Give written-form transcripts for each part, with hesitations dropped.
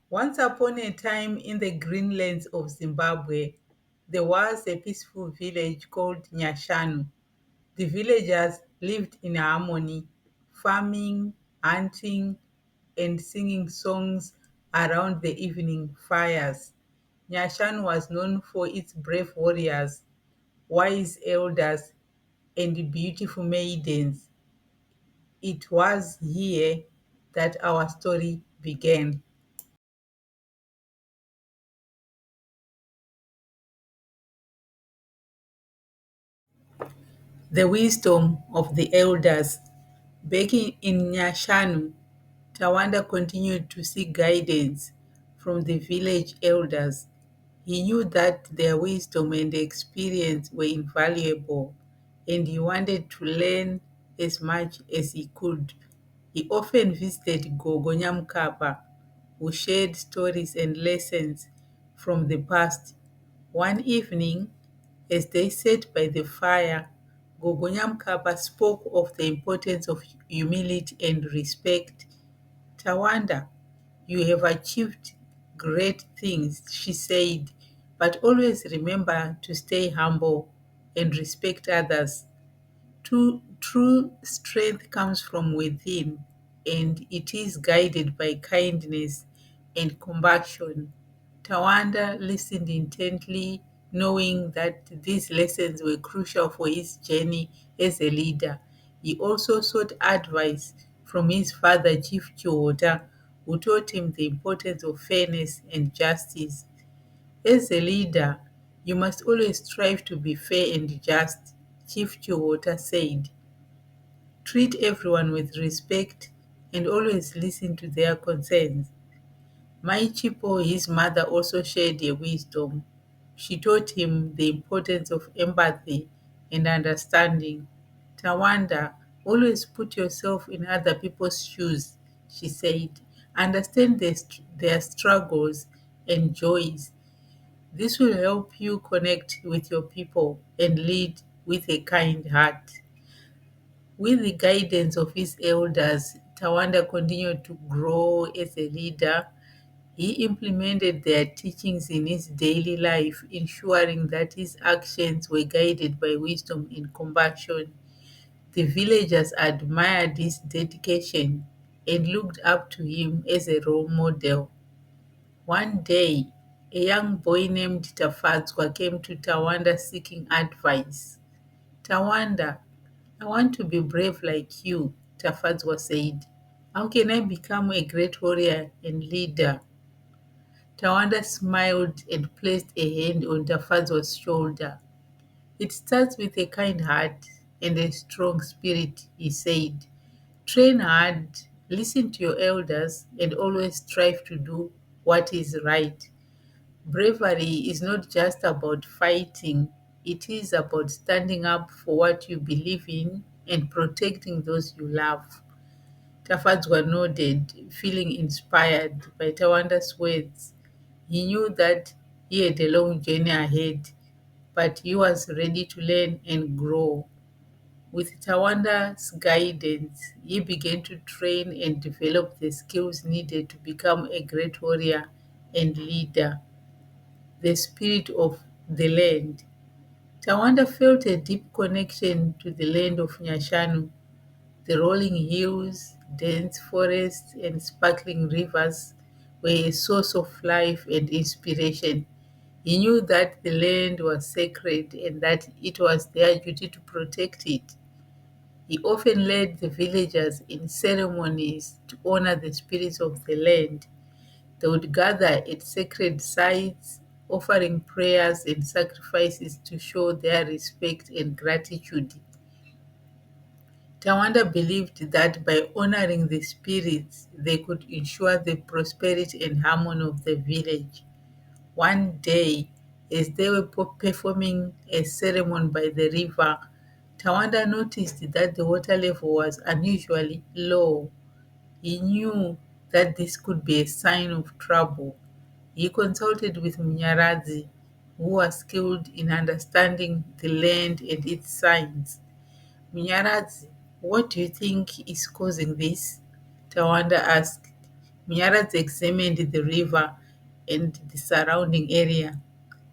Once upon a time in the greenlands of Zimbabwe, there was a peaceful village called Nyashanu. The villagers lived in harmony, farming, hunting, and singing songs around the evening fires. Nyashanu was known for its brave warriors, wise elders, and beautiful maidens. It was here that our story began. The wisdom of the elders. Back in Nyashanu, Tawanda continued to seek guidance from the village elders. He knew that their wisdom and experience were invaluable, and he wanted to learn as much as he could. He often visited Gogo Nyamkapa, who shared stories and lessons from the past. One evening, as they sat by the fire, Gogo Nyamkapa spoke of the importance of humility and respect. Tawanda, you have achieved great things, she said, but always remember to stay humble and respect others. True strength comes from within, and it is guided by kindness and compassion. Tawanda listened intently, knowing that these lessons were crucial for his journey as a leader. He also sought advice from his father, Chief Chiwota, who taught him the importance of fairness and justice. As a leader, you must always strive to be fair and just, Chief Chiwota said. Treat everyone with respect and always listen to their concerns. Maichipo, his mother, also shared a wisdom. She taught him the importance of empathy and understanding. Tawanda, always put yourself in other people's shoes, she said. Understand their struggles and joys. This will help you connect with your people and lead with a kind heart. With the guidance of his elders, Tawanda continued to grow as a leader. He implemented their teachings in his daily life, ensuring that his actions were guided by wisdom and compassion. The villagers admired his dedication and looked up to him as a role model. One day, a young boy named Tafadzwa came to Tawanda seeking advice. Tawanda, I want to be brave like you, Tafadzwa said. How can I become a great warrior and leader? Tawanda smiled and placed a hand on Tafadzwa's shoulder. It starts with a kind heart and a strong spirit, he said. Train hard, listen to your elders, and always strive to do what is right. Bravery is not just about fighting, it is about standing up for what you believe in and protecting those you love. Tafadzwa nodded, feeling inspired by Tawanda's words. He knew that he had a long journey ahead, but he was ready to learn and grow. With Tawanda's guidance, he began to train and develop the skills needed to become a great warrior and leader. The spirit of the land. Tawanda felt a deep connection to the land of Nyashanu. The rolling hills, dense forests, and sparkling rivers were a source of life and inspiration. He knew that the land was sacred and that it was their duty to protect it. He often led the villagers in ceremonies to honor the spirits of the land. They would gather at sacred sites, offering prayers and sacrifices to show their respect and gratitude. Tawanda believed that by honoring the spirits, they could ensure the prosperity and harmony of the village. One day, as they were performing a ceremony by the river, Tawanda noticed that the water level was unusually low. He knew that this could be a sign of trouble. He consulted with Mnyaradzi, who was skilled in understanding the land and its signs. Mnyaradzi, what do you think is causing this? Tawanda asked. Myaraz examined the river and the surrounding area.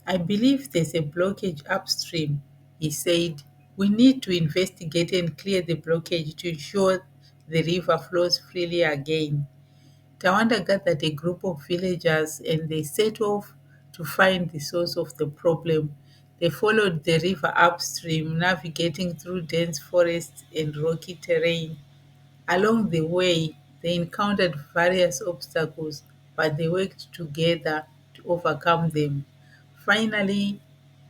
I believe there's a blockage upstream, he said. We need to investigate and clear the blockage to ensure the river flows freely again. Tawanda gathered a group of villagers and they set off to find the source of the problem. They followed the river upstream, navigating through dense forests and rocky terrain. Along the way, they encountered various obstacles, but they worked together to overcome them. Finally,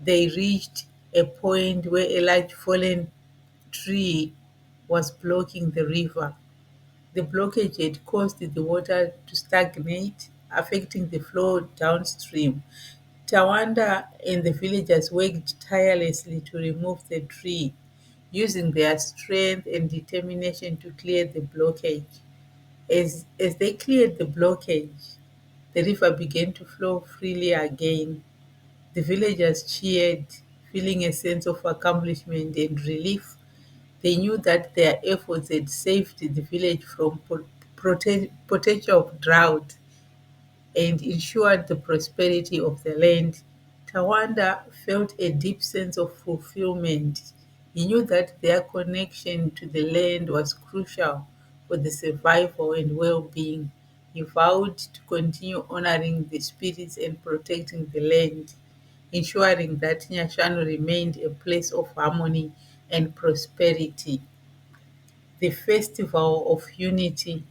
they reached a point where a large fallen tree was blocking the river. The blockage had caused the water to stagnate, affecting the flow downstream. Tawanda and the villagers worked tirelessly to remove the tree, using their strength and determination to clear the blockage. As they cleared the blockage, the river began to flow freely again. The villagers cheered, feeling a sense of accomplishment and relief. They knew that their efforts had saved the village from potential drought and ensured the prosperity of the land. Tawanda felt a deep sense of fulfillment. He knew that their connection to the land was crucial for the survival and well being. He vowed to continue honoring the spirits and protecting the land, ensuring that Nyashanu remained a place of harmony and prosperity. The Festival of Unity.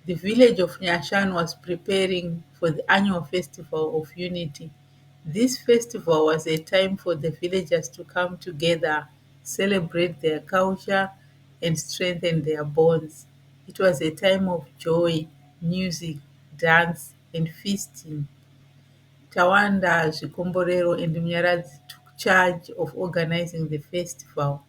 The village of Nyashan was preparing for the annual Festival of Unity. This festival was a time for the villagers to come together, celebrate their culture, and strengthen their bonds. It was a time of joy, music, dance, and feasting. Tawanda, Shikomborero, and Mnyarazi took charge of organizing the festival.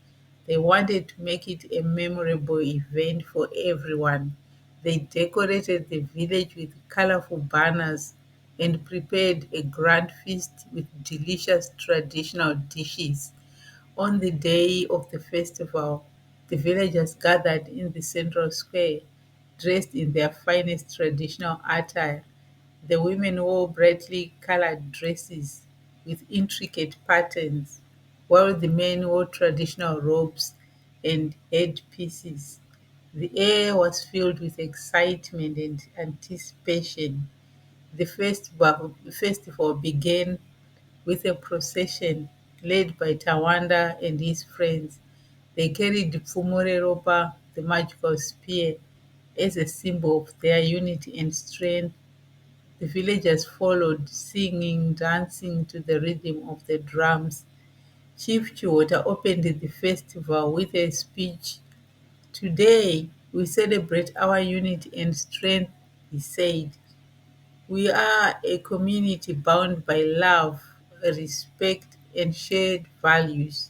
They wanted to make it a memorable event for everyone. They decorated the village with colorful banners and prepared a grand feast with delicious traditional dishes. On the day of the festival, the villagers gathered in the central square, dressed in their finest traditional attire. The women wore brightly colored dresses with intricate patterns, while the men wore traditional robes and headpieces. The air was filled with excitement and anticipation. The festival began with a procession led by Tawanda and his friends. They carried Pfumoreropa, the magical spear, as a symbol of their unity and strength. The villagers followed, singing, dancing to the rhythm of the drums. Chief Chiwota opened the festival with a speech. Today, we celebrate our unity and strength, he said. We are a community bound by love, respect, and shared values.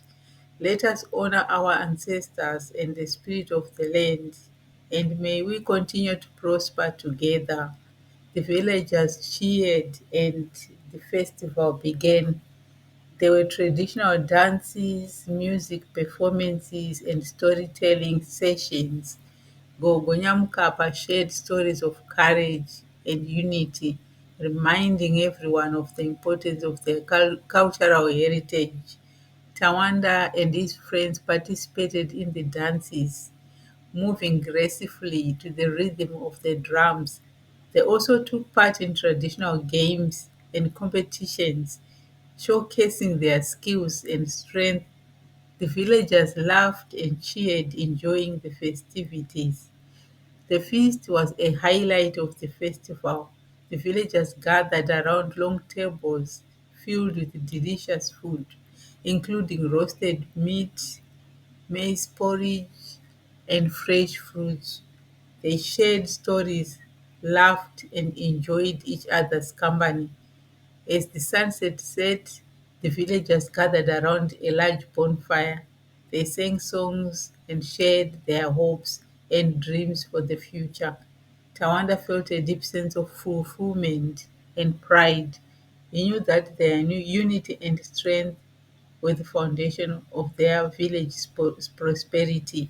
Let us honor our ancestors and the spirit of the land, and may we continue to prosper together. The villagers cheered and the festival began. There were traditional dances, music performances, and storytelling sessions. Gogonyamkapa shared stories of courage and unity, reminding everyone of the importance of their cultural heritage. Tawanda and his friends participated in the dances, moving gracefully to the rhythm of the drums. They also took part in traditional games and competitions, showcasing their skills and strength. The villagers laughed and cheered, enjoying the festivities. The feast was a highlight of the festival. The villagers gathered around long tables filled with delicious food, including roasted meat, maize porridge, and fresh fruits. They shared stories, laughed, and enjoyed each other's company. As the sunset set, the villagers gathered around a large bonfire. They sang songs and shared their hopes and dreams for the future. Tawanda felt a deep sense of fulfillment and pride. He knew that their new unity and strength were the foundation of their village's prosperity.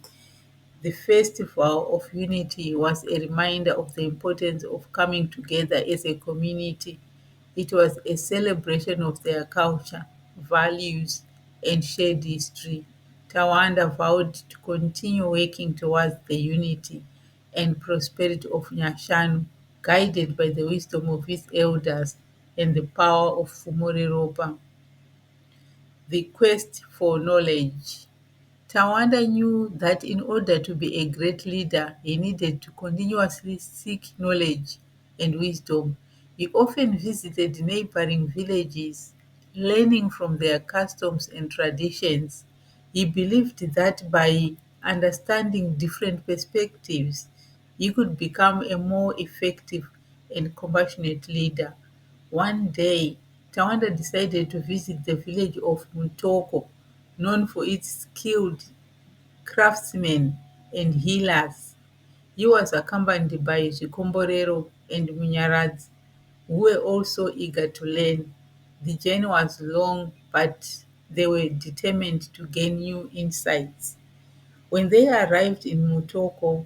The Festival of Unity was a reminder of the importance of coming together as a community. It was a celebration of their culture, values, and shared history. Tawanda vowed to continue working towards the unity and prosperity of Nyashanu, guided by the wisdom of his elders and the power of Fumoriropa. The quest for knowledge. Tawanda knew that in order to be a great leader, he needed to continuously seek knowledge and wisdom. He often visited neighboring villages, learning from their customs and traditions. He believed that by understanding different perspectives, he could become a more effective and compassionate leader. One day, Tawanda decided to visit the village of Mutoko, known for its skilled craftsmen and healers. He was accompanied by Zikomborero and Munyaradzi, who were also eager to learn. The journey was long, but they were determined to gain new insights. When they arrived in Mutoko,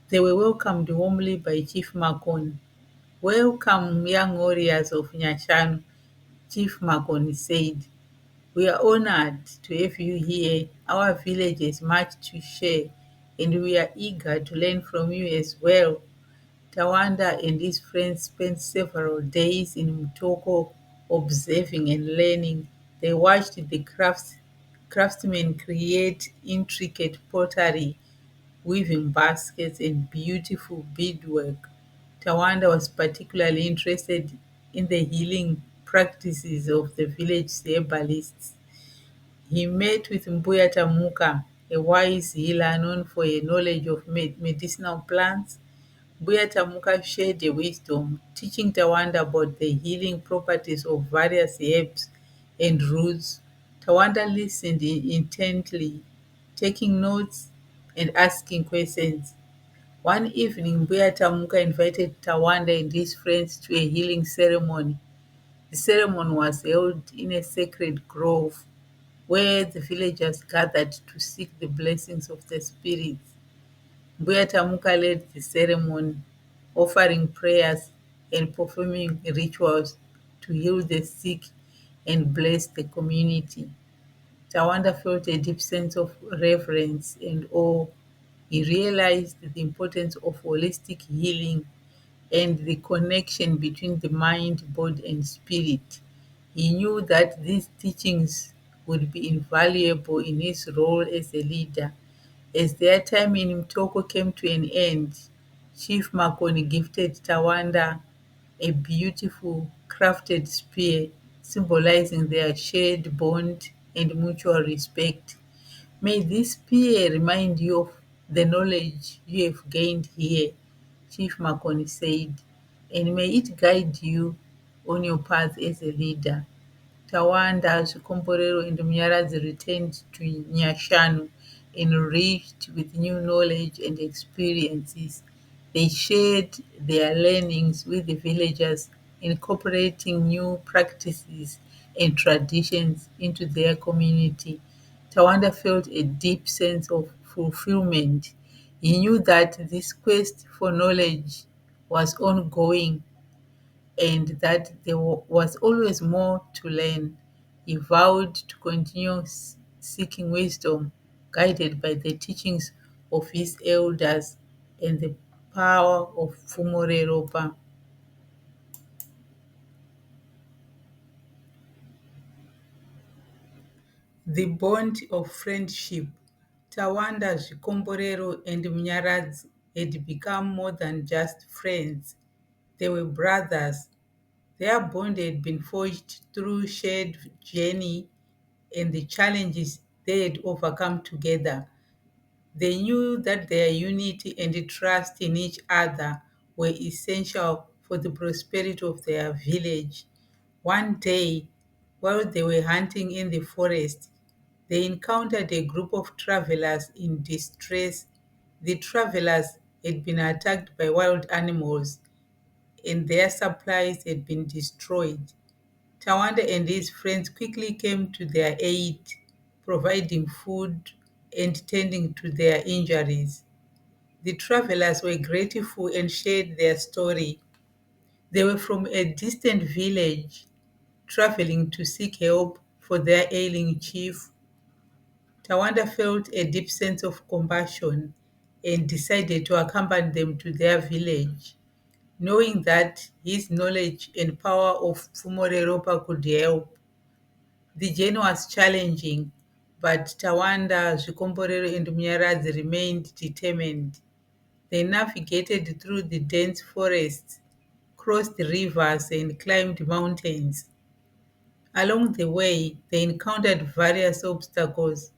they were welcomed warmly by Chief Makoni. "Welcome, young warriors of Nyashanu," Chief Makoni said. "We are honored to have you here. Our village has much to share, and we are eager to learn from you as well." Tawanda and his friends spent several days in Mutoko observing and learning. They watched the craftsmen create intricate pottery, weaving baskets and beautiful beadwork. Tawanda was particularly interested in the healing practices of the village herbalists. He met with Mbuya Tamuka, a wise healer known for a knowledge of medicinal plants. Mbuya Tamuka shared a wisdom, teaching Tawanda about the healing properties of various herbs and roots. Tawanda listened intently, taking notes and asking questions. One evening, Mbuya Tamuka invited Tawanda and his friends to a healing ceremony. The ceremony was held in a sacred grove where the villagers gathered to seek the blessings of the spirits. Mbuya Tamuka led the ceremony, offering prayers and performing rituals to heal the sick and bless the community. Tawanda felt a deep sense of reverence and awe. He realized the importance of holistic healing and the connection between the mind, body, and spirit. He knew that these teachings would be invaluable in his role as a leader. As their time in Mtoko came to an end, Chief Makoni gifted Tawanda a beautiful crafted spear symbolizing their shared bond and mutual respect. "May this spear remind you of the knowledge you have gained here," Chief Makoni said, "and may it guide you on your path as a leader." Tawanda, Chikomborero, and Munyaradzi returned to Nyashanu enriched with new knowledge and experiences. They shared their learnings with the villagers, incorporating new practices and traditions into their community. Tawanda felt a deep sense of fulfillment. He knew that this quest for knowledge was ongoing and that there was always more to learn. He vowed to continue seeking wisdom, guided by the teachings of his elders and the power of Fumoreropa. The bond of friendship. Tawanda, Zvikomborero, and Munyaradzi had become more than just friends. They were brothers. Their bond had been forged through shared journey and the challenges they had overcome together. They knew that their unity and trust in each other were essential for the prosperity of their village. One day, while they were hunting in the forest, they encountered a group of travelers in distress. The travelers had been attacked by wild animals and their supplies had been destroyed. Tawanda and his friends quickly came to their aid, providing food and tending to their injuries. The travelers were grateful and shared their story. They were from a distant village, traveling to seek help for their ailing chief. Tawanda felt a deep sense of compassion and decided to accompany them to their village, knowing that his knowledge and power of Fumoreropa could help. The journey was challenging, but Tawanda, Zvikomborero, and Munyaradzi remained determined. They navigated through the dense forests, crossed rivers, and climbed mountains. Along the way, they encountered various obstacles,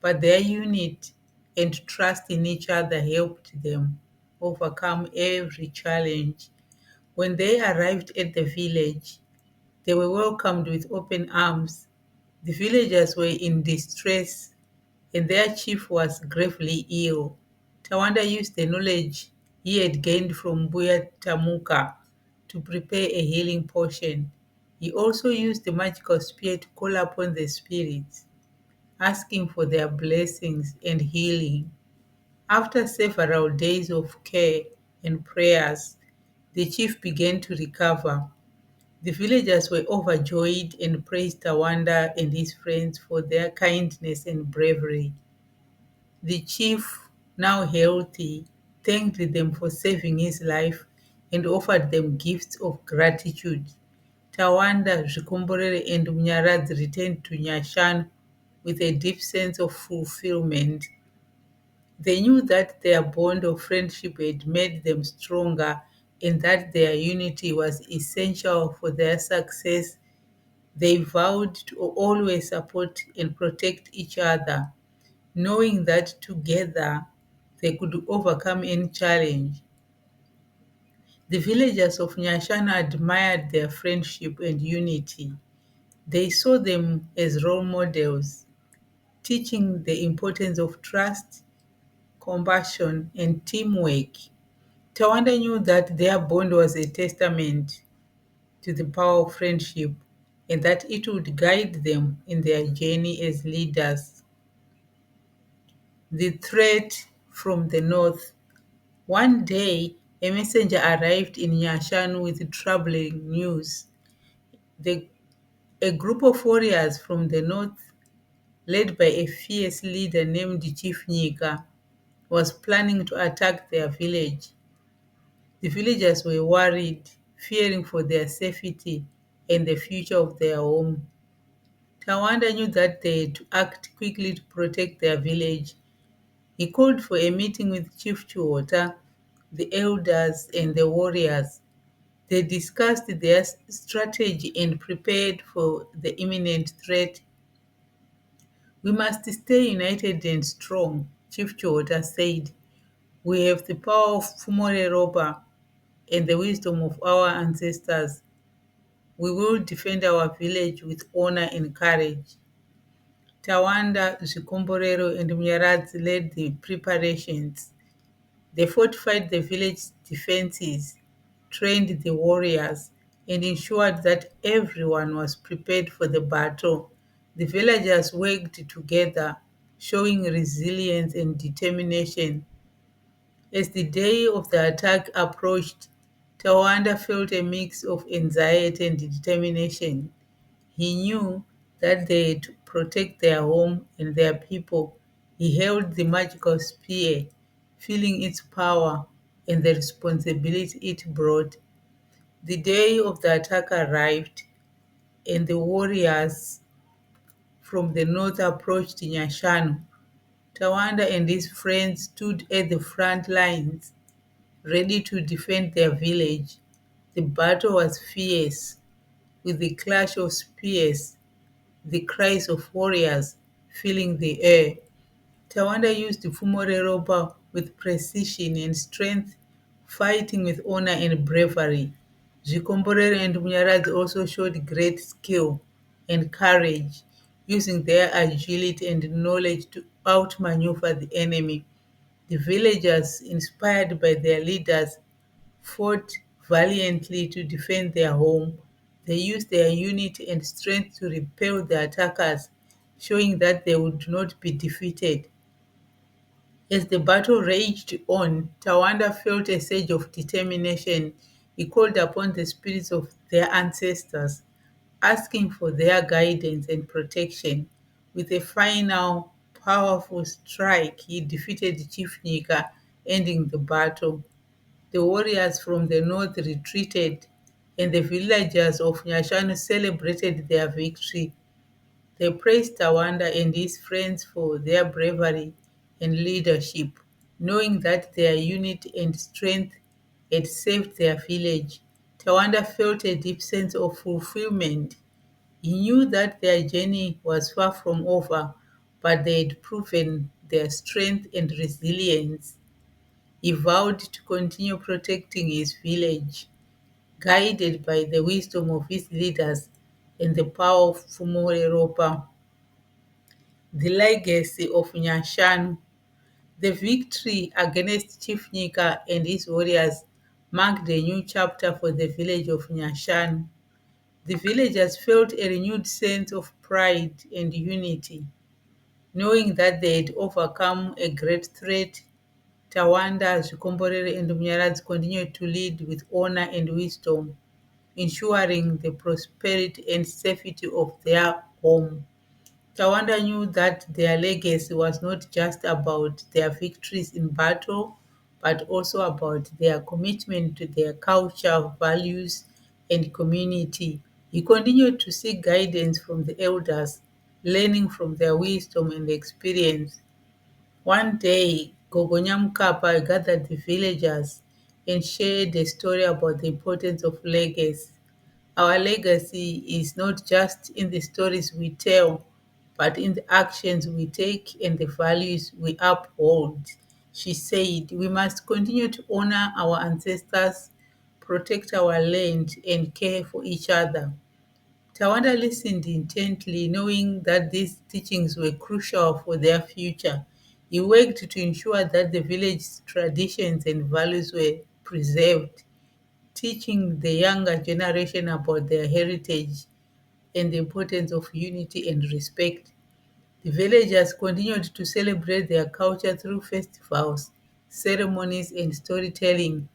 but their unity and trust in each other helped them overcome every challenge. When they arrived at the village, they were welcomed with open arms. The villagers were in distress, and their chief was gravely ill. Tawanda used the knowledge he had gained from Buya Tamuka to prepare a healing potion. He also used the magical spear to call upon the spirits, asking for their blessings and healing. After several days of care and prayers, the chief began to recover. The villagers were overjoyed and praised Tawanda and his friends for their kindness and bravery. The chief, now healthy, thanked them for saving his life and offered them gifts of gratitude. Tawanda, Zvikomborere, and Munyaradzi returned to Nyashan with a deep sense of fulfillment. They knew that their bond of friendship had made them stronger and that their unity was essential for their success. They vowed to always support and protect each other, knowing that together they could overcome any challenge. The villagers of Nyashana admired their friendship and unity. They saw them as role models, teaching the importance of trust, compassion, and teamwork. Tawanda knew that their bond was a testament to the power of friendship and that it would guide them in their journey as leaders. The threat from the north. One day, a messenger arrived in Yashan with troubling news. The, a group of warriors from the north, led by a fierce leader named Chief Nika, was planning to attack their village. The villagers were worried, fearing for their safety and the future of their home. Tawanda knew that they had to act quickly to protect their village. He called for a meeting with Chief Chuota, the elders, and the warriors. They discussed their strategy and prepared for the imminent threat. "We must stay united and strong," Chief Chuota said. "We have the power of Fumore Roba and the wisdom of our ancestors. We will defend our village with honor and courage." Tawanda, Zvikomborero, and Munyaradzi led the preparations. They fortified the village defenses, trained the warriors, and ensured that everyone was prepared for the battle. The villagers worked together, showing resilience and determination. As the day of the attack approached, Tawanda felt a mix of anxiety and determination. He knew that they had to protect their home and their people. He held the magical spear, feeling its power and the responsibility it brought. The day of the attack arrived, and the warriors from the north approached Nyashanu. Tawanda and his friends stood at the front lines, ready to defend their village. The battle was fierce, with the clash of spears, the cries of warriors filling the air. Tawanda used the Fumoreropa with precision and strength, fighting with honor and bravery. Zvikomborero and Munyaradzi also showed great skill and courage, using their agility and knowledge to outmaneuver the enemy. The villagers, inspired by their leaders, fought valiantly to defend their home. They used their unity and strength to repel the attackers, showing that they would not be defeated. As the battle raged on, Tawanda felt a surge of determination. He called upon the spirits of their ancestors, asking for their guidance and protection. With a final, powerful strike, he defeated Chief Nika, ending the battle. The warriors from the north retreated, and the villagers of Nyashanu celebrated their victory. They praised Tawanda and his friends for their bravery and leadership, knowing that their unity and strength had saved their village. Tawanda felt a deep sense of fulfillment. He knew that their journey was far from over, but they had proven their strength and resilience. He vowed to continue protecting his village, guided by the wisdom of his leaders and the power of Fumoreropa. The legacy of Nyashanu. The victory against Chief Nika and his warriors marked a new chapter for the village of Nyashanu. The villagers felt a renewed sense of pride and unity, knowing that they had overcome a great threat. Tawanda, Zvikomborere, and Munyaradzi continued to lead with honor and wisdom, ensuring the prosperity and safety of their home. Tawanda knew that their legacy was not just about their victories in battle, but also about their commitment to their culture, values, and community. He continued to seek guidance from the elders, learning from their wisdom and experience. One day, Gogonya Mkapa gathered the villagers and shared a story about the importance of legacy. Our legacy is not just in the stories we tell, but in the actions we take and the values we uphold. She said, we must continue to honor our ancestors, protect our land, and care for each other. Tawanda listened intently, knowing that these teachings were crucial for their future. He worked to ensure that the village's traditions and values were preserved, teaching the younger generation about their heritage and the importance of unity and respect. The villagers continued to celebrate their culture through festivals, ceremonies, and storytelling.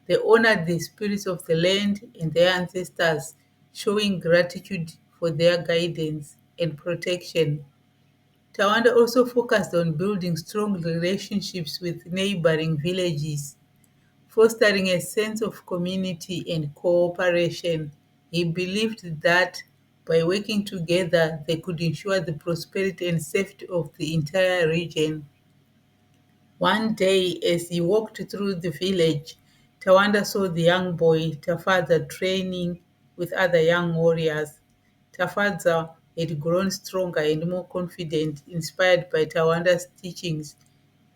They honored the spirits of the land and their ancestors, showing gratitude for their guidance and protection. Tawanda also focused on building strong relationships with neighboring villages, fostering a sense of community and cooperation. He believed that by working together, they could ensure the prosperity and safety of the entire region. One day, as he walked through the village, Tawanda saw the young boy, Tafadza, training with other young warriors. Tafadza had grown stronger and more confident, inspired by Tawanda's teachings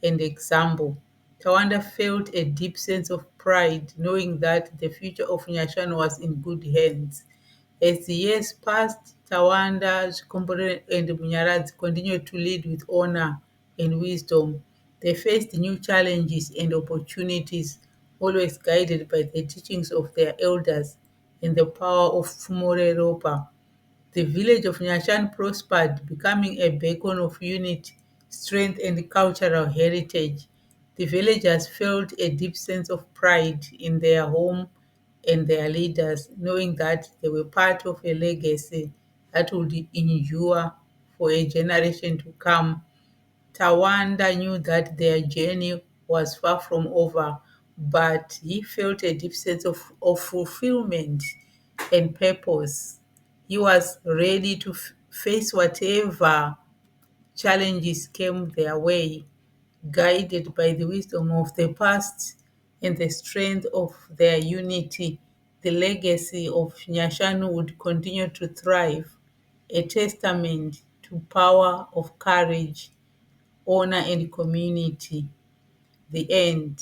and example. Tawanda felt a deep sense of pride, knowing that the future of Nyashan was in good hands. As the years passed, Tawanda, Zikombore, and Munyaradzi continued to lead with honor and wisdom. They faced new challenges and opportunities, always guided by the teachings of their elders and the power of Fumore Ropa. The village of Nyashan prospered, becoming a beacon of unity, strength, and cultural heritage. The villagers felt a deep sense of pride in their home and their leaders, knowing that they were part of a legacy that would endure for a generation to come. Tawanda knew that their journey was far from over, but he felt a deep sense of fulfillment and purpose. He was ready to face whatever challenges came their way, guided by the wisdom of the past and the strength of their unity. The legacy of Nyashanu would continue to thrive, a testament to power of courage, honor, and community. The end.